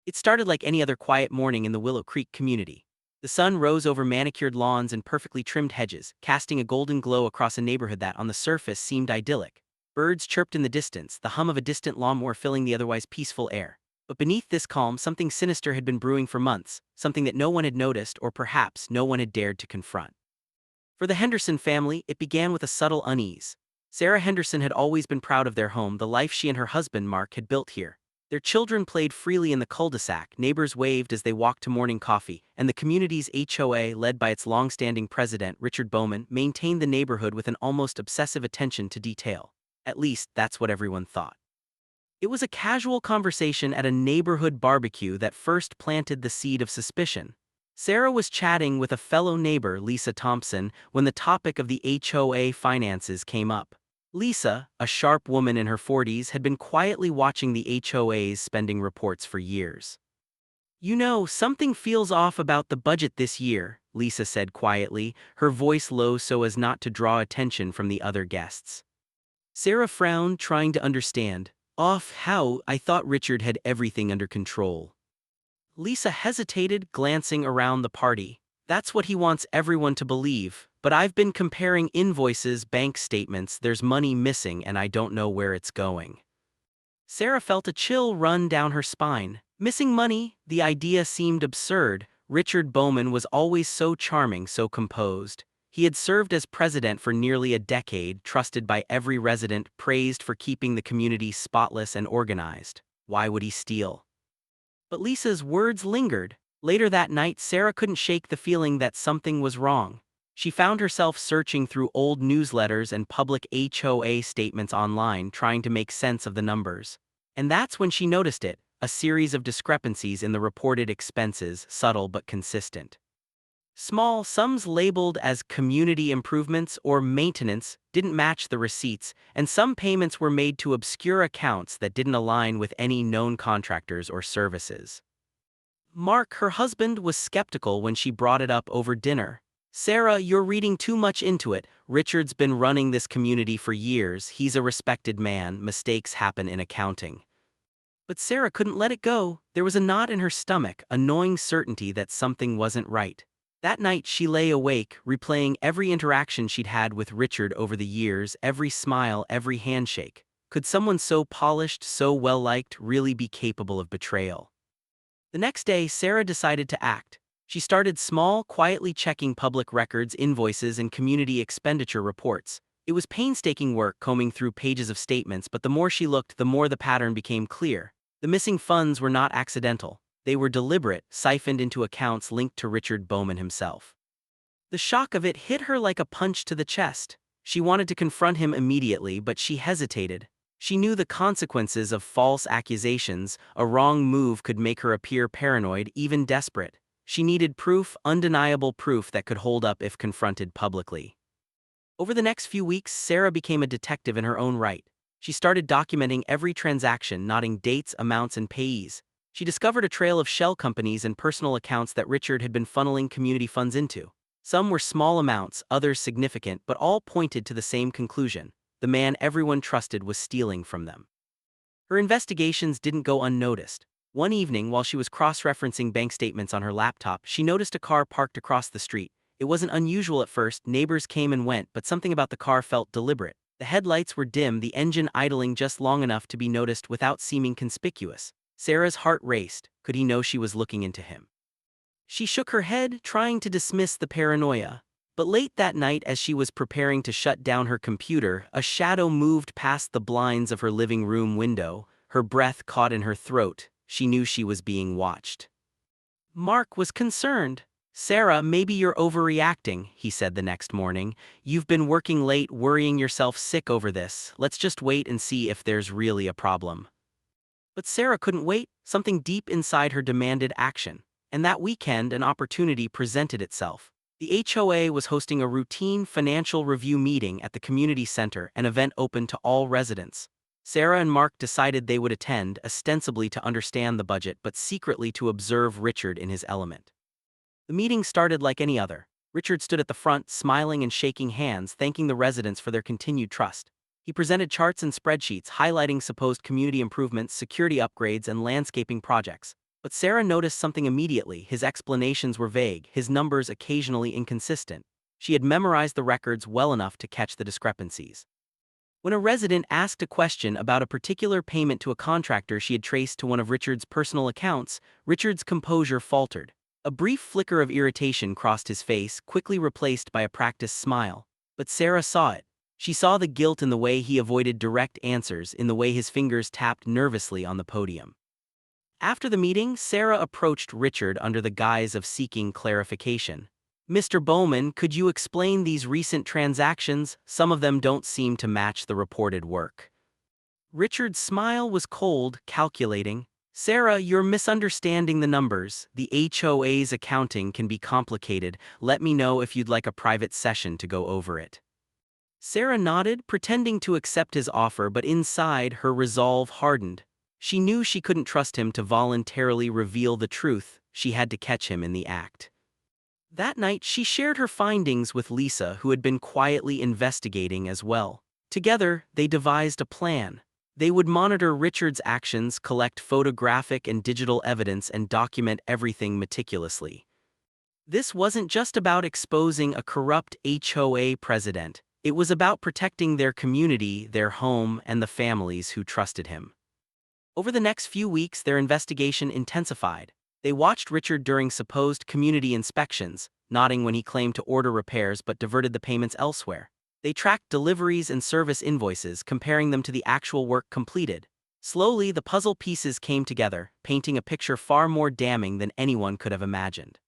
It started like any other quiet morning in the Willow Creek community. The sun rose over manicured lawns and perfectly trimmed hedges, casting a golden glow across a neighborhood that, on the surface, seemed idyllic. Birds chirped in the distance, the hum of a distant lawnmower filling the otherwise peaceful air. But beneath this calm, something sinister had been brewing for months, something that no one had noticed or perhaps no one had dared to confront. For the Henderson family, it began with a subtle unease. Sarah Henderson had always been proud of their home, the life she and her husband, Mark, had built here. Their children played freely in the cul-de-sac, neighbors waved as they walked to morning coffee, and the community's HOA, led by its long-standing president, Richard Bowman, maintained the neighborhood with an almost obsessive attention to detail. At least, that's what everyone thought. It was a casual conversation at a neighborhood barbecue that first planted the seed of suspicion. Sarah was chatting with a fellow neighbor, Lisa Thompson, when the topic of the HOA finances came up. Lisa, a sharp woman in her 40s, had been quietly watching the HOA's spending reports for years. "You know, something feels off about the budget this year," Lisa said quietly, her voice low so as not to draw attention from the other guests. Sarah frowned, trying to understand. "Off how? I thought Richard had everything under control." Lisa hesitated, glancing around the party. "That's what he wants everyone to believe, but I've been comparing invoices, bank statements, there's money missing and I don't know where it's going." Sarah felt a chill run down her spine. Missing money? The idea seemed absurd. Richard Bowman was always so charming, so composed. He had served as president for nearly a decade, trusted by every resident, praised for keeping the community spotless and organized. Why would he steal? But Lisa's words lingered. Later that night, Sarah couldn't shake the feeling that something was wrong. She found herself searching through old newsletters and public HOA statements online, trying to make sense of the numbers. And that's when she noticed it, a series of discrepancies in the reported expenses, subtle but consistent. Small sums labeled as community improvements or maintenance didn't match the receipts, and some payments were made to obscure accounts that didn't align with any known contractors or services. Mark, her husband, was skeptical when she brought it up over dinner. "Sarah, you're reading too much into it. Richard's been running this community for years. He's a respected man. Mistakes happen in accounting." But Sarah couldn't let it go. There was a knot in her stomach, a gnawing certainty that something wasn't right. That night she lay awake, replaying every interaction she'd had with Richard over the years, every smile, every handshake. Could someone so polished, so well-liked, really be capable of betrayal? The next day, Sarah decided to act. She started small, quietly checking public records, invoices, and community expenditure reports. It was painstaking work combing through pages of statements, but the more she looked, the more the pattern became clear. The missing funds were not accidental. They were deliberate, siphoned into accounts linked to Richard Bowman himself. The shock of it hit her like a punch to the chest. She wanted to confront him immediately, but she hesitated. She knew the consequences of false accusations. A wrong move could make her appear paranoid, even desperate. She needed proof, undeniable proof that could hold up if confronted publicly. Over the next few weeks, Sarah became a detective in her own right. She started documenting every transaction, noting dates, amounts, and payees. She discovered a trail of shell companies and personal accounts that Richard had been funneling community funds into. Some were small amounts, others significant, but all pointed to the same conclusion: the man everyone trusted was stealing from them. Her investigations didn't go unnoticed. One evening, while she was cross-referencing bank statements on her laptop, she noticed a car parked across the street. It wasn't unusual at first, neighbors came and went, but something about the car felt deliberate. The headlights were dim, the engine idling just long enough to be noticed without seeming conspicuous. Sarah's heart raced. Could he know she was looking into him? She shook her head, trying to dismiss the paranoia. But late that night, as she was preparing to shut down her computer, a shadow moved past the blinds of her living room window. Her breath caught in her throat. She knew she was being watched. Mark was concerned. "Sarah, maybe you're overreacting," he said the next morning. "You've been working late, worrying yourself sick over this. Let's just wait and see if there's really a problem." But Sarah couldn't wait. Something deep inside her demanded action. And that weekend, an opportunity presented itself. The HOA was hosting a routine financial review meeting at the community center, an event open to all residents. Sarah and Mark decided they would attend, ostensibly to understand the budget, but secretly to observe Richard in his element. The meeting started like any other. Richard stood at the front, smiling and shaking hands, thanking the residents for their continued trust. He presented charts and spreadsheets highlighting supposed community improvements, security upgrades, and landscaping projects. But Sarah noticed something immediately. His explanations were vague, his numbers occasionally inconsistent. She had memorized the records well enough to catch the discrepancies. When a resident asked a question about a particular payment to a contractor she had traced to one of Richard's personal accounts, Richard's composure faltered. A brief flicker of irritation crossed his face, quickly replaced by a practiced smile. But Sarah saw it. She saw the guilt in the way he avoided direct answers, in the way his fingers tapped nervously on the podium. After the meeting, Sarah approached Richard under the guise of seeking clarification. "Mr. Bowman, could you explain these recent transactions? Some of them don't seem to match the reported work." Richard's smile was cold, calculating. "Sarah, you're misunderstanding the numbers. The HOA's accounting can be complicated. Let me know if you'd like a private session to go over it." Sarah nodded, pretending to accept his offer, but inside, her resolve hardened. She knew she couldn't trust him to voluntarily reveal the truth. She had to catch him in the act. That night, she shared her findings with Lisa, who had been quietly investigating as well. Together, they devised a plan. They would monitor Richard's actions, collect photographic and digital evidence, and document everything meticulously. This wasn't just about exposing a corrupt HOA president. It was about protecting their community, their home, and the families who trusted him. Over the next few weeks, their investigation intensified. They watched Richard during supposed community inspections, nodding when he claimed to order repairs but diverted the payments elsewhere. They tracked deliveries and service invoices, comparing them to the actual work completed. Slowly, the puzzle pieces came together, painting a picture far more damning than anyone could have imagined.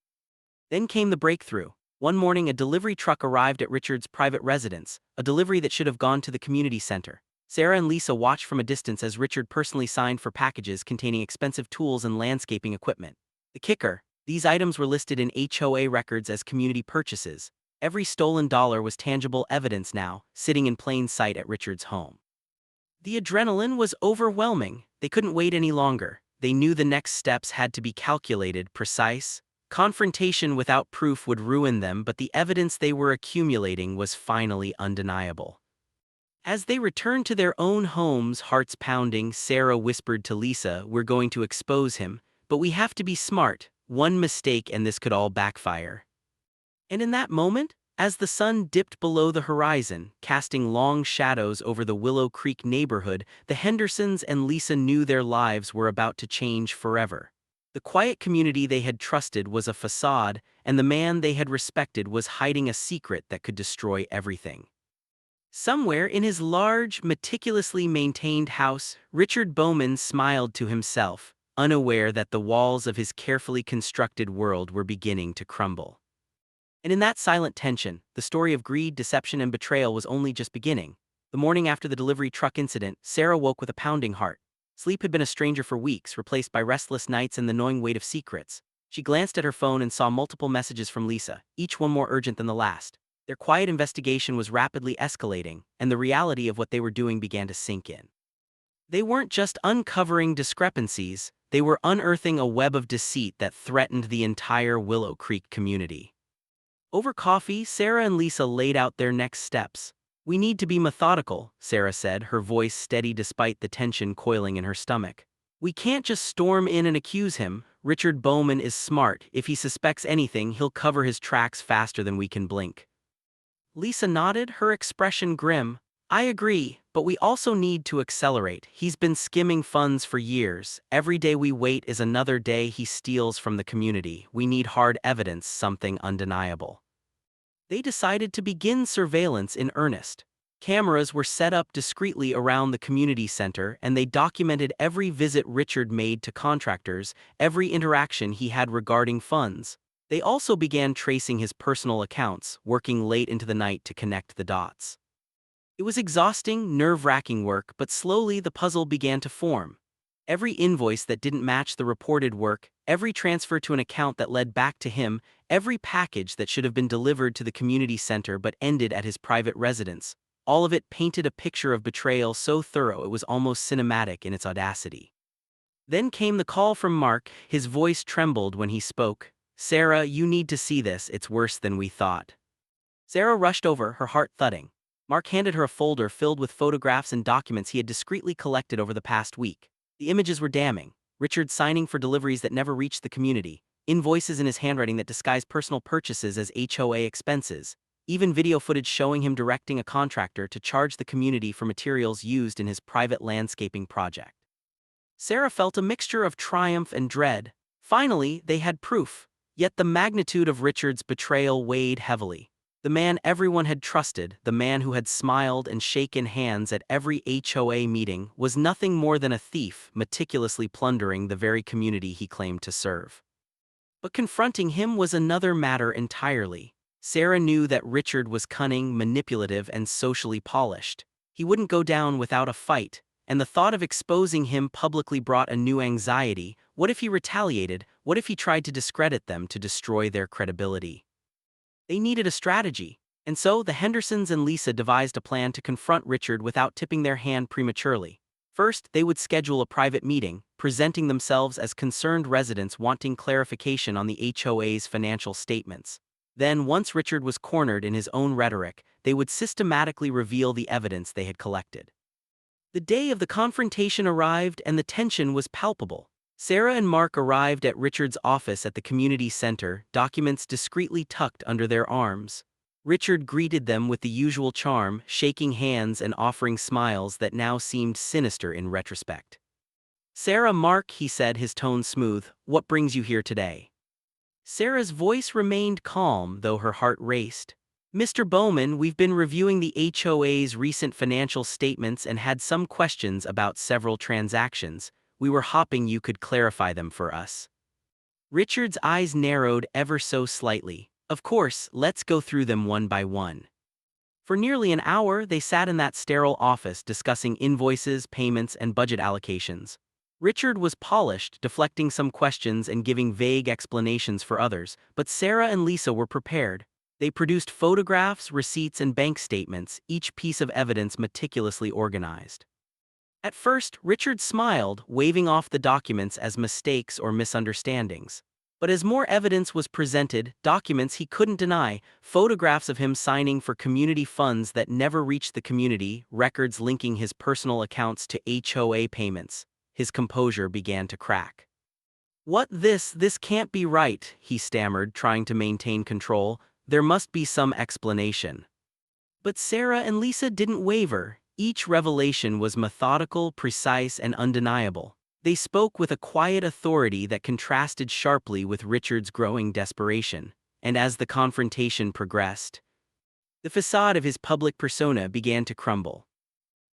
Then came the breakthrough. One morning, a delivery truck arrived at Richard's private residence, a delivery that should have gone to the community center. Sarah and Lisa watched from a distance as Richard personally signed for packages containing expensive tools and landscaping equipment. The kicker: these items were listed in HOA records as community purchases. Every stolen dollar was tangible evidence now, sitting in plain sight at Richard's home. The adrenaline was overwhelming. They couldn't wait any longer. They knew the next steps had to be calculated, precise. Confrontation without proof would ruin them, but the evidence they were accumulating was finally undeniable. As they returned to their own homes, hearts pounding, Sarah whispered to Lisa, "We're going to expose him, but we have to be smart. One mistake and this could all backfire." And in that moment, as the sun dipped below the horizon, casting long shadows over the Willow Creek neighborhood, the Hendersons and Lisa knew their lives were about to change forever. The quiet community they had trusted was a facade, and the man they had respected was hiding a secret that could destroy everything. Somewhere in his large, meticulously maintained house, Richard Bowman smiled to himself, unaware that the walls of his carefully constructed world were beginning to crumble. And in that silent tension, the story of greed, deception, and betrayal was only just beginning. The morning after the delivery truck incident, Sarah woke with a pounding heart. Sleep had been a stranger for weeks, replaced by restless nights and the gnawing weight of secrets. She glanced at her phone and saw multiple messages from Lisa, each one more urgent than the last. Their quiet investigation was rapidly escalating, and the reality of what they were doing began to sink in. They weren't just uncovering discrepancies, they were unearthing a web of deceit that threatened the entire Willow Creek community. Over coffee, Sarah and Lisa laid out their next steps. "We need to be methodical," Sarah said, her voice steady despite the tension coiling in her stomach. "We can't just storm in and accuse him. Richard Bowman is smart. If he suspects anything, he'll cover his tracks faster than we can blink." Lisa nodded, her expression grim. "I agree, but we also need to accelerate. He's been skimming funds for years. Every day we wait is another day he steals from the community. We need hard evidence, something undeniable." They decided to begin surveillance in earnest. Cameras were set up discreetly around the community center, and they documented every visit Richard made to contractors, every interaction he had regarding funds. They also began tracing his personal accounts, working late into the night to connect the dots. It was exhausting, nerve-wracking work, but slowly the puzzle began to form. Every invoice that didn't match the reported work, every transfer to an account that led back to him, every package that should have been delivered to the community center but ended at his private residence, all of it painted a picture of betrayal so thorough it was almost cinematic in its audacity. Then came the call from Mark. His voice trembled when he spoke. "Sarah, you need to see this. It's worse than we thought." Sarah rushed over, her heart thudding. Mark handed her a folder filled with photographs and documents he had discreetly collected over the past week. The images were damning. Richard signing for deliveries that never reached the community, invoices in his handwriting that disguised personal purchases as HOA expenses, even video footage showing him directing a contractor to charge the community for materials used in his private landscaping project. Sarah felt a mixture of triumph and dread. Finally, they had proof. Yet the magnitude of Richard's betrayal weighed heavily. The man everyone had trusted, the man who had smiled and shaken hands at every HOA meeting, was nothing more than a thief meticulously plundering the very community he claimed to serve. But confronting him was another matter entirely. Sarah knew that Richard was cunning, manipulative, and socially polished. He wouldn't go down without a fight, and the thought of exposing him publicly brought a new anxiety. What if he retaliated? What if he tried to discredit them to destroy their credibility? They needed a strategy, and so the Hendersons and Lisa devised a plan to confront Richard without tipping their hand prematurely. First, they would schedule a private meeting, presenting themselves as concerned residents wanting clarification on the HOA's financial statements. Then, once Richard was cornered in his own rhetoric, they would systematically reveal the evidence they had collected. The day of the confrontation arrived and the tension was palpable. Sarah and Mark arrived at Richard's office at the community center, documents discreetly tucked under their arms. Richard greeted them with the usual charm, shaking hands and offering smiles that now seemed sinister in retrospect. "Sarah, Mark," he said, his tone smooth, "what brings you here today?" Sarah's voice remained calm, though her heart raced. "Mr. Bowman, we've been reviewing the HOA's recent financial statements and had some questions about several transactions. We were hoping you could clarify them for us." Richard's eyes narrowed ever so slightly. "Of course, let's go through them one by one." For nearly an hour, they sat in that sterile office discussing invoices, payments, and budget allocations. Richard was polished, deflecting some questions and giving vague explanations for others, but Sarah and Lisa were prepared. They produced photographs, receipts, and bank statements, each piece of evidence meticulously organized. At first, Richard smiled, waving off the documents as mistakes or misunderstandings. But as more evidence was presented, documents he couldn't deny, photographs of him signing for community funds that never reached the community, records linking his personal accounts to HOA payments, his composure began to crack. This can't be right," he stammered, trying to maintain control. "There must be some explanation." But Sarah and Lisa didn't waver. Each revelation was methodical, precise, and undeniable. They spoke with a quiet authority that contrasted sharply with Richard's growing desperation. And as the confrontation progressed, the facade of his public persona began to crumble.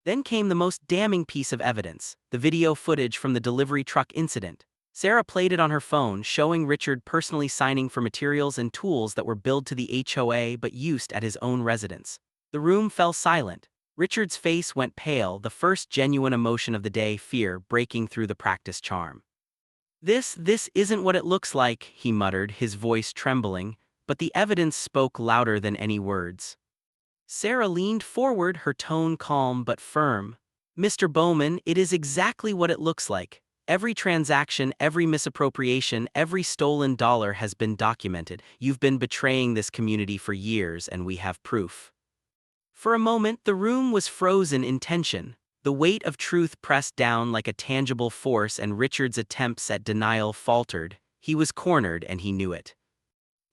Then came the most damning piece of evidence, the video footage from the delivery truck incident. Sarah played it on her phone, showing Richard personally signing for materials and tools that were billed to the HOA but used at his own residence. The room fell silent. Richard's face went pale, the first genuine emotion of the day, fear breaking through the practiced charm. This isn't what it looks like," he muttered, his voice trembling, but the evidence spoke louder than any words. Sarah leaned forward, her tone calm but firm. "Mr. Bowman, it is exactly what it looks like. Every transaction, every misappropriation, every stolen dollar has been documented. You've been betraying this community for years, and we have proof." For a moment, the room was frozen in tension. The weight of truth pressed down like a tangible force, and Richard's attempts at denial faltered. He was cornered, and he knew it.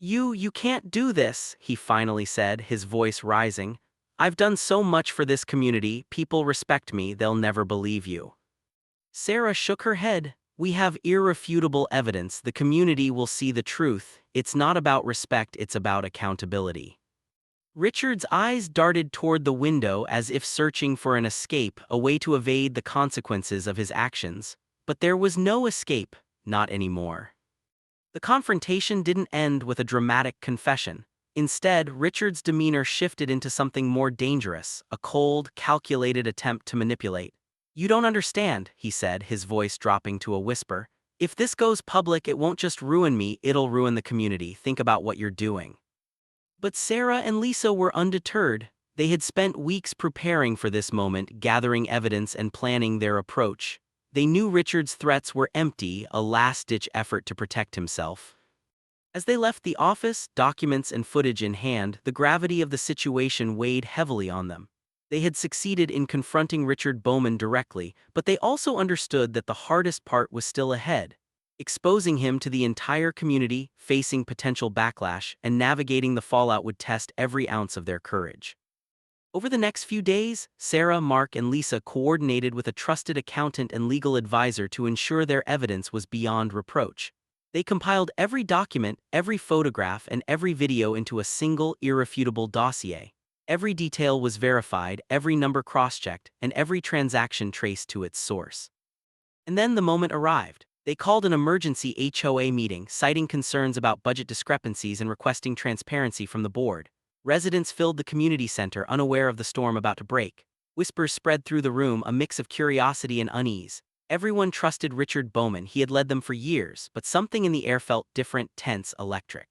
You can't do this," he finally said, his voice rising. "I've done so much for this community, people respect me, they'll never believe you." Sarah shook her head. "We have irrefutable evidence, the community will see the truth. It's not about respect, it's about accountability." Richard's eyes darted toward the window as if searching for an escape, a way to evade the consequences of his actions. But there was no escape, not anymore. The confrontation didn't end with a dramatic confession. Instead, Richard's demeanor shifted into something more dangerous, a cold, calculated attempt to manipulate. "You don't understand," he said, his voice dropping to a whisper. "If this goes public, it won't just ruin me, it'll ruin the community. Think about what you're doing." But Sarah and Lisa were undeterred. They had spent weeks preparing for this moment, gathering evidence and planning their approach. They knew Richard's threats were empty, a last-ditch effort to protect himself. As they left the office, documents and footage in hand, the gravity of the situation weighed heavily on them. They had succeeded in confronting Richard Bowman directly, but they also understood that the hardest part was still ahead. Exposing him to the entire community, facing potential backlash, and navigating the fallout would test every ounce of their courage. Over the next few days, Sarah, Mark, and Lisa coordinated with a trusted accountant and legal advisor to ensure their evidence was beyond reproach. They compiled every document, every photograph, and every video into a single, irrefutable dossier. Every detail was verified, every number cross-checked, and every transaction traced to its source. And then the moment arrived. They called an emergency HOA meeting, citing concerns about budget discrepancies and requesting transparency from the board. Residents filled the community center, unaware of the storm about to break. Whispers spread through the room, a mix of curiosity and unease. Everyone trusted Richard Bowman. He had led them for years, but something in the air felt different, tense, electric.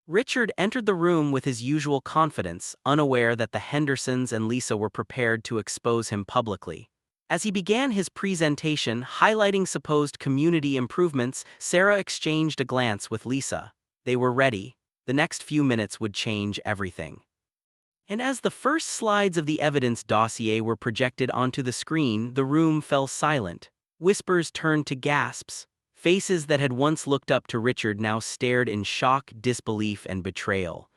Richard entered the room with his usual confidence, unaware that the Hendersons and Lisa were prepared to expose him publicly. As he began his presentation, highlighting supposed community improvements, Sarah exchanged a glance with Lisa. They were ready. The next few minutes would change everything. And as the first slides of the evidence dossier were projected onto the screen, the room fell silent. Whispers turned to gasps. Faces that had once looked up to Richard now stared in shock, disbelief, and betrayal.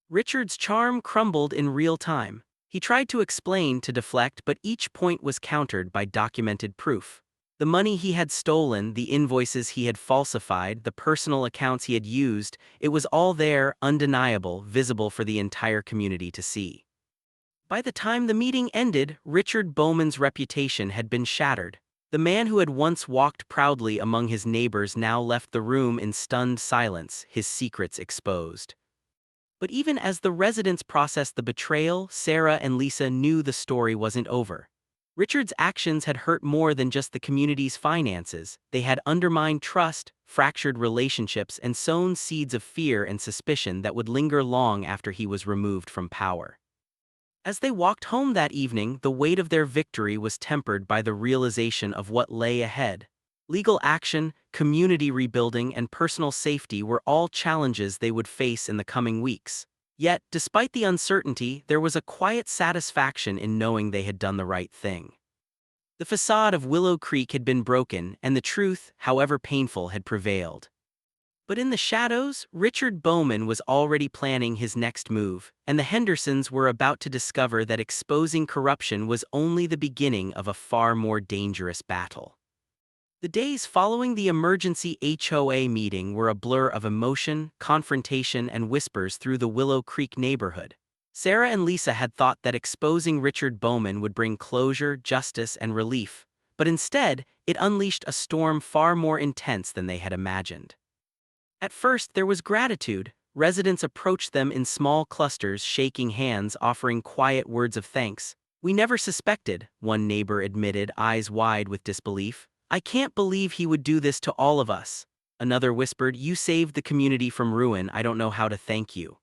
Richard's charm crumbled in real time. He tried to explain, to deflect, but each point was countered by documented proof. The money he had stolen, the invoices he had falsified, the personal accounts he had used, it was all there, undeniable, visible for the entire community to see. By the time the meeting ended, Richard Bowman's reputation had been shattered. The man who had once walked proudly among his neighbors now left the room in stunned silence, his secrets exposed. But even as the residents processed the betrayal, Sarah and Lisa knew the story wasn't over. Richard's actions had hurt more than just the community's finances. They had undermined trust, fractured relationships, and sown seeds of fear and suspicion that would linger long after he was removed from power. As they walked home that evening, the weight of their victory was tempered by the realization of what lay ahead. Legal action, community rebuilding, and personal safety were all challenges they would face in the coming weeks. Yet, despite the uncertainty, there was a quiet satisfaction in knowing they had done the right thing. The facade of Willow Creek had been broken, and the truth, however painful, had prevailed. But in the shadows, Richard Bowman was already planning his next move, and the Hendersons were about to discover that exposing corruption was only the beginning of a far more dangerous battle. The days following the emergency HOA meeting were a blur of emotion, confrontation, and whispers through the Willow Creek neighborhood. Sarah and Lisa had thought that exposing Richard Bowman would bring closure, justice, and relief, but instead, it unleashed a storm far more intense than they had imagined. At first, there was gratitude. Residents approached them in small clusters, shaking hands, offering quiet words of thanks. "We never suspected," one neighbor admitted, eyes wide with disbelief. "I can't believe he would do this to all of us." Another whispered, "You saved the community from ruin. I don't know how to thank you."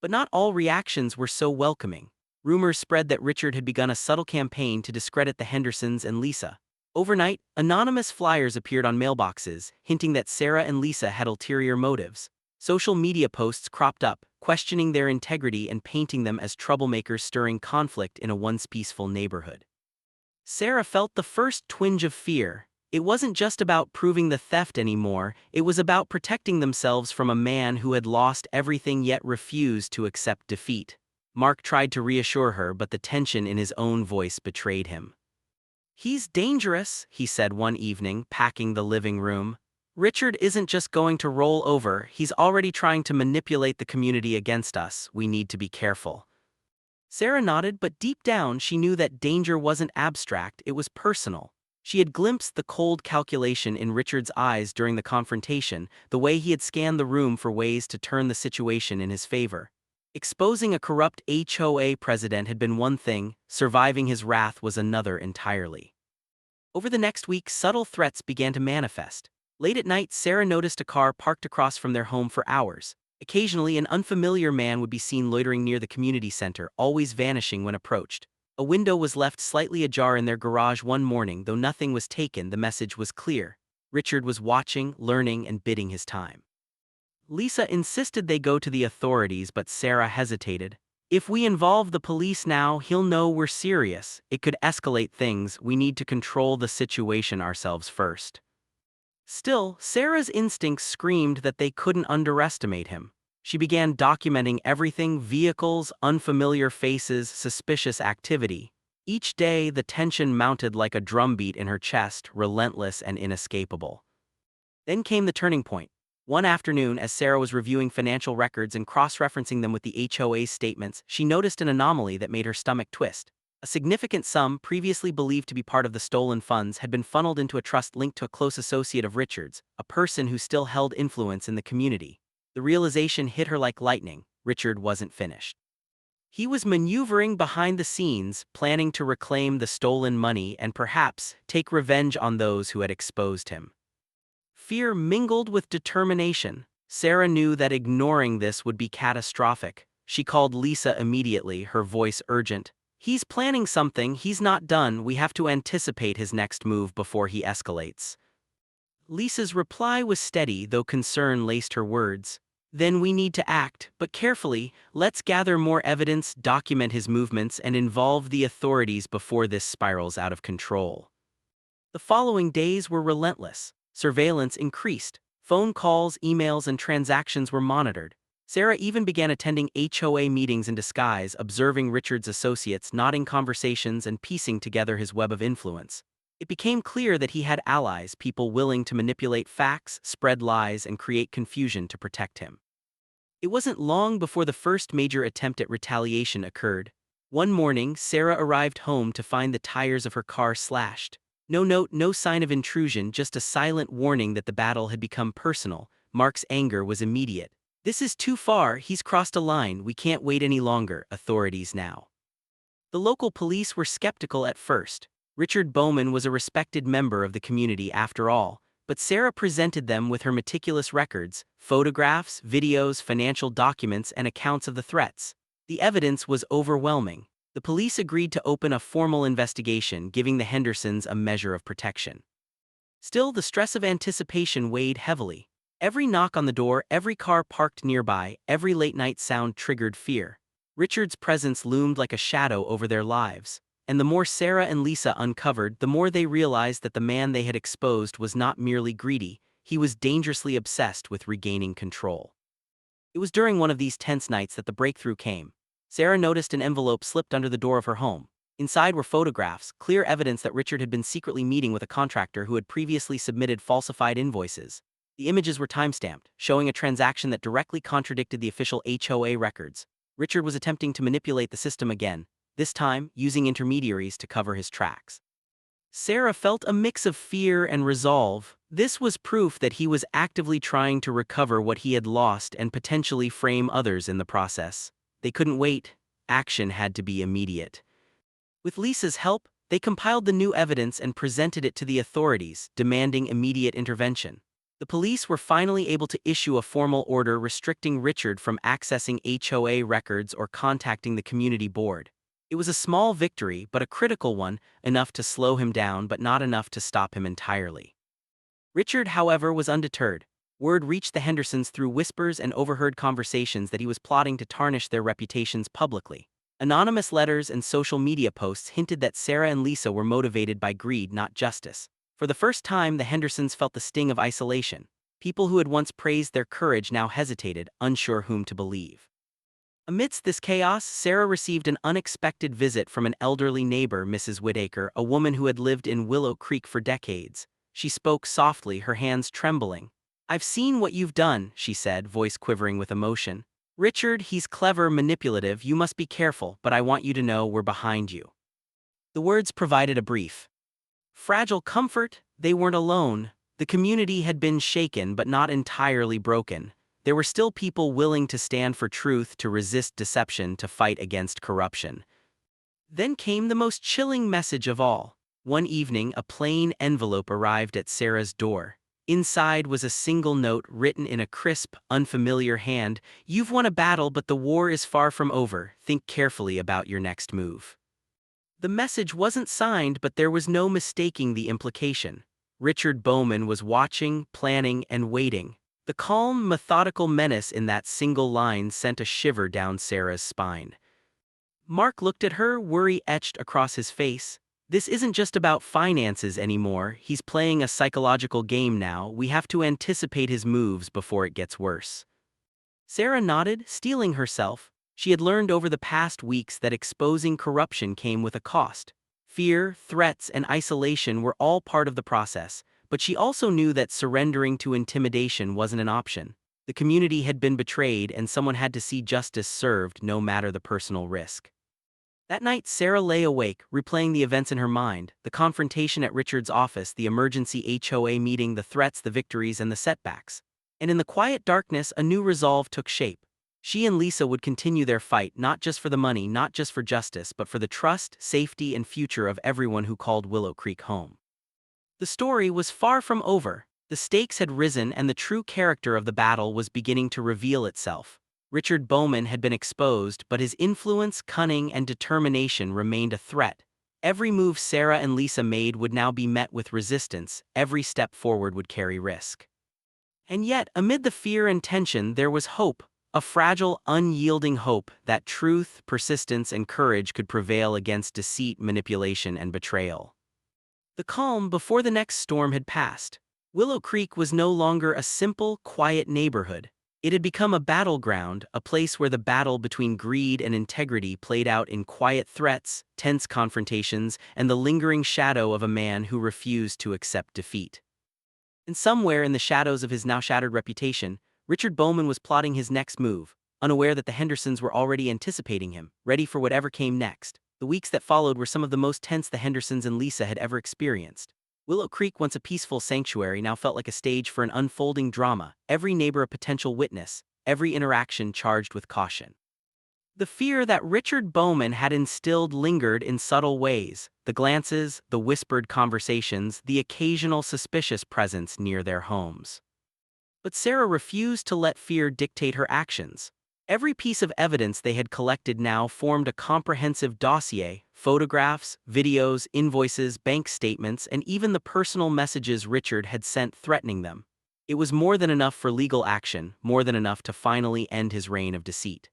But not all reactions were so welcoming. Rumors spread that Richard had begun a subtle campaign to discredit the Hendersons and Lisa. Overnight, anonymous flyers appeared on mailboxes, hinting that Sarah and Lisa had ulterior motives. Social media posts cropped up, questioning their integrity and painting them as troublemakers stirring conflict in a once peaceful neighborhood. Sarah felt the first twinge of fear. It wasn't just about proving the theft anymore, it was about protecting themselves from a man who had lost everything yet refused to accept defeat. Mark tried to reassure her, but the tension in his own voice betrayed him. "He's dangerous," he said one evening, packing the living room. "Richard isn't just going to roll over, he's already trying to manipulate the community against us. We need to be careful." Sarah nodded, but deep down she knew that danger wasn't abstract, it was personal. She had glimpsed the cold calculation in Richard's eyes during the confrontation, the way he had scanned the room for ways to turn the situation in his favor. Exposing a corrupt HOA president had been one thing, surviving his wrath was another entirely. Over the next week, subtle threats began to manifest. Late at night, Sarah noticed a car parked across from their home for hours. Occasionally, an unfamiliar man would be seen loitering near the community center, always vanishing when approached. A window was left slightly ajar in their garage one morning. Though nothing was taken, the message was clear. Richard was watching, learning, and biding his time. Lisa insisted they go to the authorities, but Sarah hesitated. If we involve the police now, he'll know we're serious. It could escalate things. We need to control the situation ourselves first." Still, Sarah's instincts screamed that they couldn't underestimate him. She began documenting everything: vehicles, unfamiliar faces, suspicious activity. Each day, the tension mounted like a drumbeat in her chest, relentless and inescapable. Then came the turning point. One afternoon, as Sarah was reviewing financial records and cross-referencing them with the HOA's statements, she noticed an anomaly that made her stomach twist. A significant sum, previously believed to be part of the stolen funds, had been funneled into a trust linked to a close associate of Richard's, a person who still held influence in the community. The realization hit her like lightning: Richard wasn't finished. He was maneuvering behind the scenes, planning to reclaim the stolen money and perhaps take revenge on those who had exposed him. Fear mingled with determination. Sarah knew that ignoring this would be catastrophic. She called Lisa immediately, her voice urgent. "He's planning something. He's not done. We have to anticipate his next move before he escalates." Lisa's reply was steady, though concern laced her words. "Then we need to act, but carefully. Let's gather more evidence, document his movements, and involve the authorities before this spirals out of control." The following days were relentless. Surveillance increased. Phone calls, emails, and transactions were monitored. Sarah even began attending HOA meetings in disguise, observing Richard's associates, nodding conversations, and piecing together his web of influence. It became clear that he had allies, people willing to manipulate facts, spread lies, and create confusion to protect him. It wasn't long before the first major attempt at retaliation occurred. One morning, Sarah arrived home to find the tires of her car slashed. No note, no sign of intrusion, just a silent warning that the battle had become personal. Mark's anger was immediate. "This is too far. He's crossed a line. We can't wait any longer. Authorities now." The local police were skeptical at first. Richard Bowman was a respected member of the community after all, but Sarah presented them with her meticulous records: photographs, videos, financial documents, and accounts of the threats. The evidence was overwhelming. The police agreed to open a formal investigation, giving the Hendersons a measure of protection. Still, the stress of anticipation weighed heavily. Every knock on the door, every car parked nearby, every late-night sound triggered fear. Richard's presence loomed like a shadow over their lives, and the more Sarah and Lisa uncovered, the more they realized that the man they had exposed was not merely greedy. He was dangerously obsessed with regaining control. It was during one of these tense nights that the breakthrough came. Sarah noticed an envelope slipped under the door of her home. Inside were photographs, clear evidence that Richard had been secretly meeting with a contractor who had previously submitted falsified invoices. The images were timestamped, showing a transaction that directly contradicted the official HOA records. Richard was attempting to manipulate the system again, this time using intermediaries to cover his tracks. Sarah felt a mix of fear and resolve. This was proof that he was actively trying to recover what he had lost and potentially frame others in the process. They couldn't wait. Action had to be immediate. With Lisa's help, they compiled the new evidence and presented it to the authorities, demanding immediate intervention. The police were finally able to issue a formal order restricting Richard from accessing HOA records or contacting the community board. It was a small victory, but a critical one, enough to slow him down but not enough to stop him entirely. Richard, however, was undeterred. Word reached the Hendersons through whispers and overheard conversations that he was plotting to tarnish their reputations publicly. Anonymous letters and social media posts hinted that Sarah and Lisa were motivated by greed, not justice. For the first time, the Hendersons felt the sting of isolation. People who had once praised their courage now hesitated, unsure whom to believe. Amidst this chaos, Sarah received an unexpected visit from an elderly neighbor, Mrs. Whitaker, a woman who had lived in Willow Creek for decades. She spoke softly, her hands trembling. "I've seen what you've done," she said, voice quivering with emotion. "Richard, he's clever, manipulative. You must be careful, but I want you to know we're behind you." The words provided a brief, fragile comfort. They weren't alone. The community had been shaken but not entirely broken. There were still people willing to stand for truth, to resist deception, to fight against corruption. Then came the most chilling message of all. One evening, a plain envelope arrived at Sarah's door. Inside was a single note written in a crisp, unfamiliar hand. "You've won a battle, but the war is far from over. Think carefully about your next move." The message wasn't signed, but there was no mistaking the implication. Richard Bowman was watching, planning, and waiting. The calm, methodical menace in that single line sent a shiver down Sarah's spine. Mark looked at her, worry etched across his face. This isn't just about finances anymore, he's playing a psychological game now, we have to anticipate his moves before it gets worse. Sarah nodded, steeling herself. She had learned over the past weeks that exposing corruption came with a cost. Fear, threats, and isolation were all part of the process, but she also knew that surrendering to intimidation wasn't an option. The community had been betrayed and someone had to see justice served no matter the personal risk. That night, Sarah lay awake, replaying the events in her mind, the confrontation at Richard's office, the emergency HOA meeting, the threats, the victories, and the setbacks. And in the quiet darkness, a new resolve took shape. She and Lisa would continue their fight, not just for the money, not just for justice, but for the trust, safety, and future of everyone who called Willow Creek home. The story was far from over. The stakes had risen and the true character of the battle was beginning to reveal itself. Richard Bowman had been exposed, but his influence, cunning, and determination remained a threat. Every move Sarah and Lisa made would now be met with resistance, every step forward would carry risk. And yet, amid the fear and tension, there was hope, a fragile, unyielding hope that truth, persistence, and courage could prevail against deceit, manipulation, and betrayal. The calm before the next storm had passed. Willow Creek was no longer a simple, quiet neighborhood. It had become a battleground, a place where the battle between greed and integrity played out in quiet threats, tense confrontations, and the lingering shadow of a man who refused to accept defeat. And somewhere in the shadows of his now shattered reputation, Richard Bowman was plotting his next move, unaware that the Hendersons were already anticipating him, ready for whatever came next. The weeks that followed were some of the most tense the Hendersons and Lisa had ever experienced. Willow Creek, once a peaceful sanctuary, now felt like a stage for an unfolding drama, every neighbor a potential witness, every interaction charged with caution. The fear that Richard Bowman had instilled lingered in subtle ways, the glances, the whispered conversations, the occasional suspicious presence near their homes. But Sarah refused to let fear dictate her actions. Every piece of evidence they had collected now formed a comprehensive dossier: photographs, videos, invoices, bank statements, and even the personal messages Richard had sent threatening them. It was more than enough for legal action, more than enough to finally end his reign of deceit.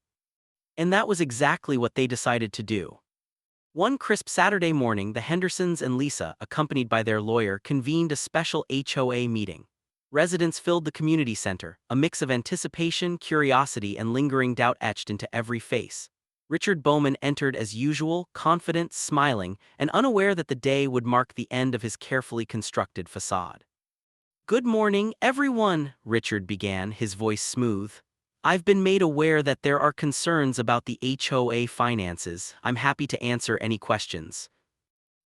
And that was exactly what they decided to do. One crisp Saturday morning, the Hendersons and Lisa, accompanied by their lawyer, convened a special HOA meeting. Residents filled the community center, a mix of anticipation, curiosity, and lingering doubt etched into every face. Richard Bowman entered as usual, confident, smiling, and unaware that the day would mark the end of his carefully constructed facade. "Good morning, everyone," Richard began, his voice smooth. "I've been made aware that there are concerns about the HOA finances. I'm happy to answer any questions."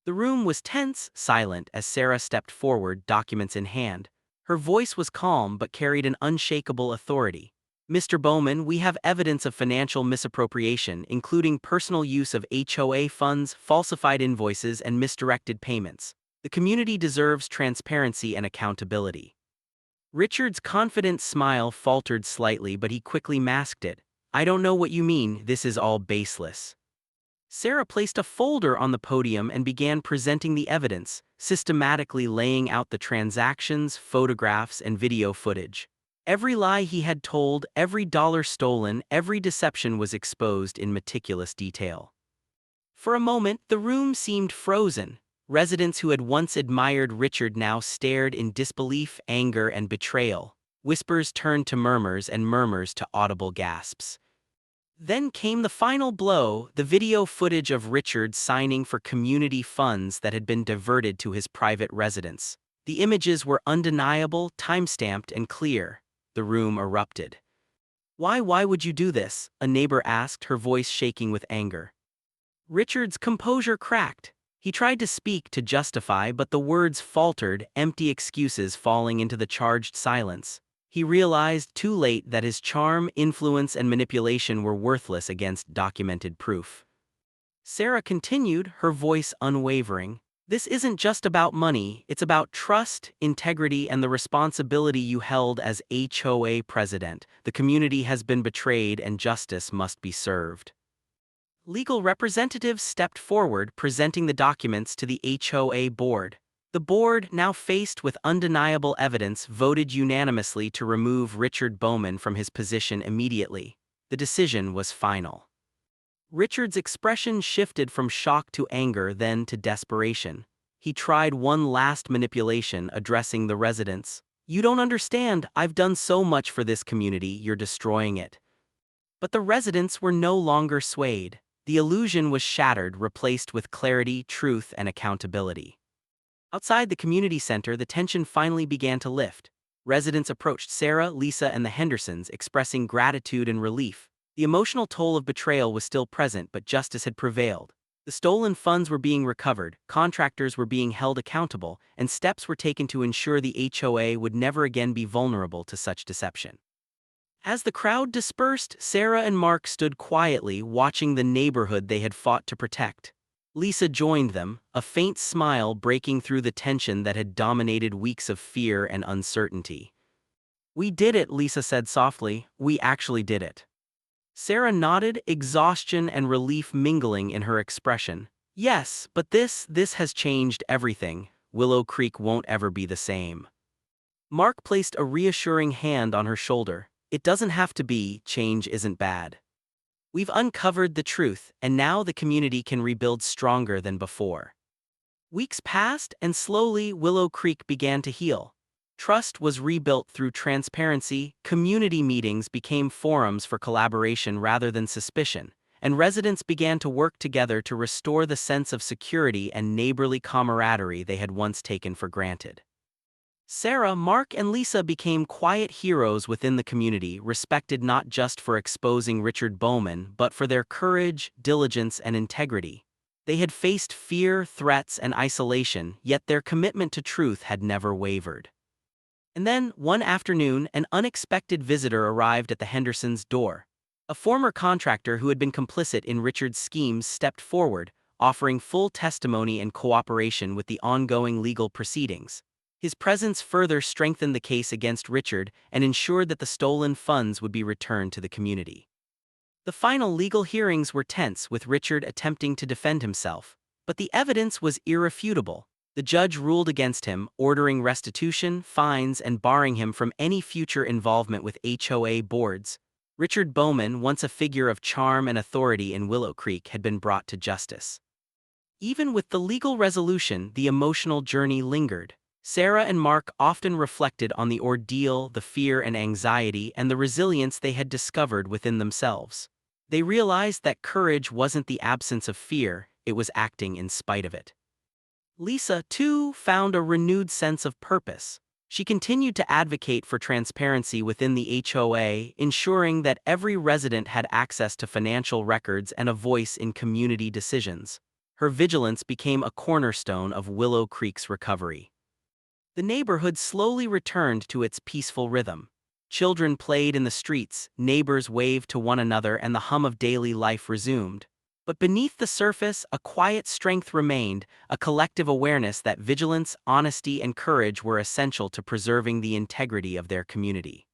The room was tense, silent, as Sarah stepped forward, documents in hand. Her voice was calm but carried an unshakable authority. "Mr. Bowman, we have evidence of financial misappropriation, including personal use of HOA funds, falsified invoices, and misdirected payments. The community deserves transparency and accountability." Richard's confident smile faltered slightly, but he quickly masked it. "I don't know what you mean, this is all baseless." Sarah placed a folder on the podium and began presenting the evidence, systematically laying out the transactions, photographs, and video footage. Every lie he had told, every dollar stolen, every deception was exposed in meticulous detail. For a moment, the room seemed frozen. Residents who had once admired Richard now stared in disbelief, anger, and betrayal. Whispers turned to murmurs and murmurs to audible gasps. Then came the final blow, the video footage of Richard signing for community funds that had been diverted to his private residence. The images were undeniable, time-stamped, and clear. The room erupted. Why would you do this?" a neighbor asked, her voice shaking with anger. Richard's composure cracked. He tried to speak, to justify, but the words faltered, empty excuses falling into the charged silence. He realized too late that his charm, influence, and manipulation were worthless against documented proof. Sarah continued, her voice unwavering. "This isn't just about money, it's about trust, integrity, and the responsibility you held as HOA president. The community has been betrayed and justice must be served." Legal representatives stepped forward, presenting the documents to the HOA board. The board, now faced with undeniable evidence, voted unanimously to remove Richard Bowman from his position immediately. The decision was final. Richard's expression shifted from shock to anger, then to desperation. He tried one last manipulation, addressing the residents. "You don't understand, I've done so much for this community, you're destroying it." But the residents were no longer swayed. The illusion was shattered, replaced with clarity, truth, and accountability. Outside the community center, the tension finally began to lift. Residents approached Sarah, Lisa, and the Hendersons, expressing gratitude and relief. The emotional toll of betrayal was still present, but justice had prevailed. The stolen funds were being recovered, contractors were being held accountable, and steps were taken to ensure the HOA would never again be vulnerable to such deception. As the crowd dispersed, Sarah and Mark stood quietly, watching the neighborhood they had fought to protect. Lisa joined them, a faint smile breaking through the tension that had dominated weeks of fear and uncertainty. "We did it," Lisa said softly. "We actually did it." Sarah nodded, exhaustion and relief mingling in her expression. "Yes, but this has changed everything. Willow Creek won't ever be the same." Mark placed a reassuring hand on her shoulder. "It doesn't have to be, change isn't bad. We've uncovered the truth, and now the community can rebuild stronger than before." Weeks passed, and slowly Willow Creek began to heal. Trust was rebuilt through transparency, community meetings became forums for collaboration rather than suspicion, and residents began to work together to restore the sense of security and neighborly camaraderie they had once taken for granted. Sarah, Mark, and Lisa became quiet heroes within the community, respected not just for exposing Richard Bowman, but for their courage, diligence, and integrity. They had faced fear, threats, and isolation, yet their commitment to truth had never wavered. And then, one afternoon, an unexpected visitor arrived at the Hendersons' door. A former contractor who had been complicit in Richard's schemes stepped forward, offering full testimony and cooperation with the ongoing legal proceedings. His presence further strengthened the case against Richard and ensured that the stolen funds would be returned to the community. The final legal hearings were tense, with Richard attempting to defend himself, but the evidence was irrefutable. The judge ruled against him, ordering restitution, fines, and barring him from any future involvement with HOA boards. Richard Bowman, once a figure of charm and authority in Willow Creek, had been brought to justice. Even with the legal resolution, the emotional journey lingered. Sarah and Mark often reflected on the ordeal, the fear and anxiety, and the resilience they had discovered within themselves. They realized that courage wasn't the absence of fear, it was acting in spite of it. Lisa, too, found a renewed sense of purpose. She continued to advocate for transparency within the HOA, ensuring that every resident had access to financial records and a voice in community decisions. Her vigilance became a cornerstone of Willow Creek's recovery. The neighborhood slowly returned to its peaceful rhythm. Children played in the streets, neighbors waved to one another, and the hum of daily life resumed. But beneath the surface, a quiet strength remained, a collective awareness that vigilance, honesty, and courage were essential to preserving the integrity of their community.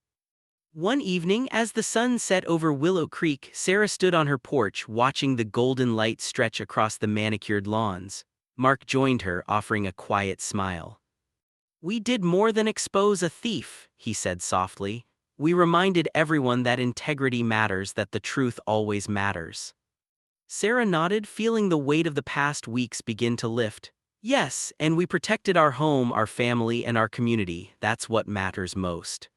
One evening, as the sun set over Willow Creek, Sarah stood on her porch watching the golden light stretch across the manicured lawns. Mark joined her, offering a quiet smile. "We did more than expose a thief," he said softly. "We reminded everyone that integrity matters, that the truth always matters." Sarah nodded, feeling the weight of the past weeks begin to lift. "Yes, and we protected our home, our family, and our community. That's what matters most."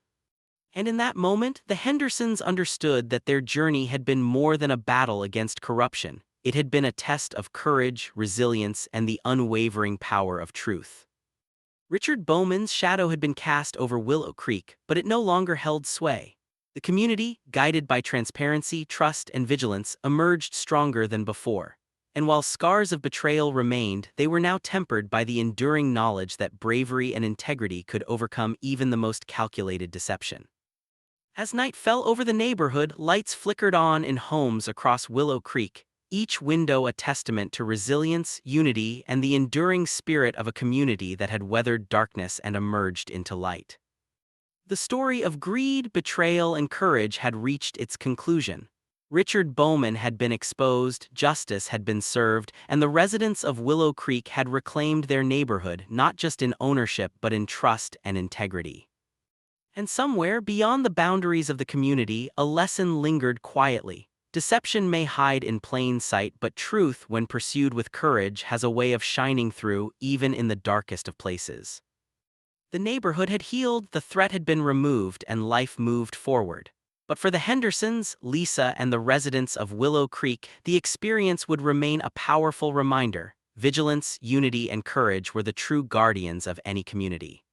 And in that moment, the Hendersons understood that their journey had been more than a battle against corruption. It had been a test of courage, resilience, and the unwavering power of truth. Richard Bowman's shadow had been cast over Willow Creek, but it no longer held sway. The community, guided by transparency, trust, and vigilance, emerged stronger than before. And while scars of betrayal remained, they were now tempered by the enduring knowledge that bravery and integrity could overcome even the most calculated deception. As night fell over the neighborhood, lights flickered on in homes across Willow Creek, each window a testament to resilience, unity, and the enduring spirit of a community that had weathered darkness and emerged into light. The story of greed, betrayal, and courage had reached its conclusion. Richard Bowman had been exposed, justice had been served, and the residents of Willow Creek had reclaimed their neighborhood not just in ownership but in trust and integrity. And somewhere beyond the boundaries of the community, a lesson lingered quietly. Deception may hide in plain sight, but truth, when pursued with courage, has a way of shining through even in the darkest of places. The neighborhood had healed, the threat had been removed, and life moved forward. But for the Hendersons, Lisa, and the residents of Willow Creek, the experience would remain a powerful reminder. Vigilance, unity, and courage were the true guardians of any community.